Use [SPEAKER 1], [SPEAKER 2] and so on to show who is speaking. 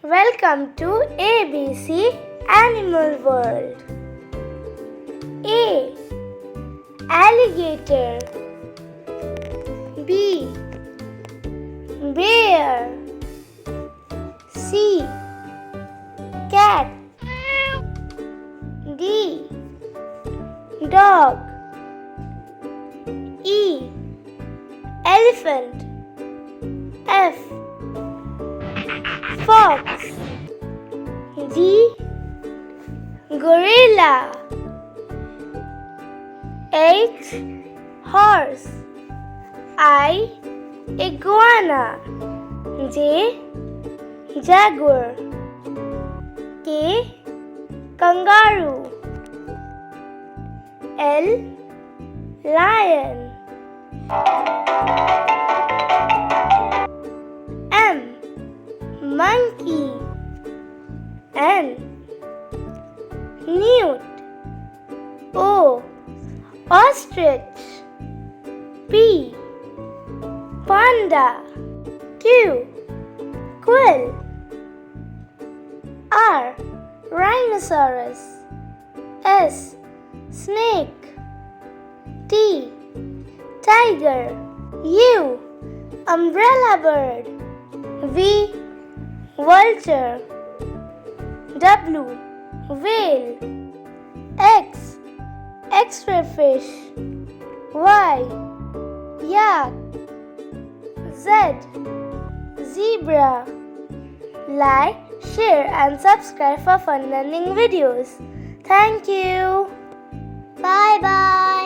[SPEAKER 1] Welcome to ABC Animal World. A. Alligator. B. Bear. C. Cat. D. Dog. E. Elephant. F. Fox. G. Gorilla. H. Horse. I. Iguana. J. Jaguar. K. Kangaroo. L. Lion. M. Monkey. N. Newt. O. Ostrich. P. Panda. Q. Quail. R. Rhinoceros. S. Snake. T. Tiger. U. Umbrella bird. V. Vulture. W. Whale. X. X-ray fish. Y. Yak. Z. Zebra. Like, share and subscribe for fun learning videos. Thank you. Bye bye.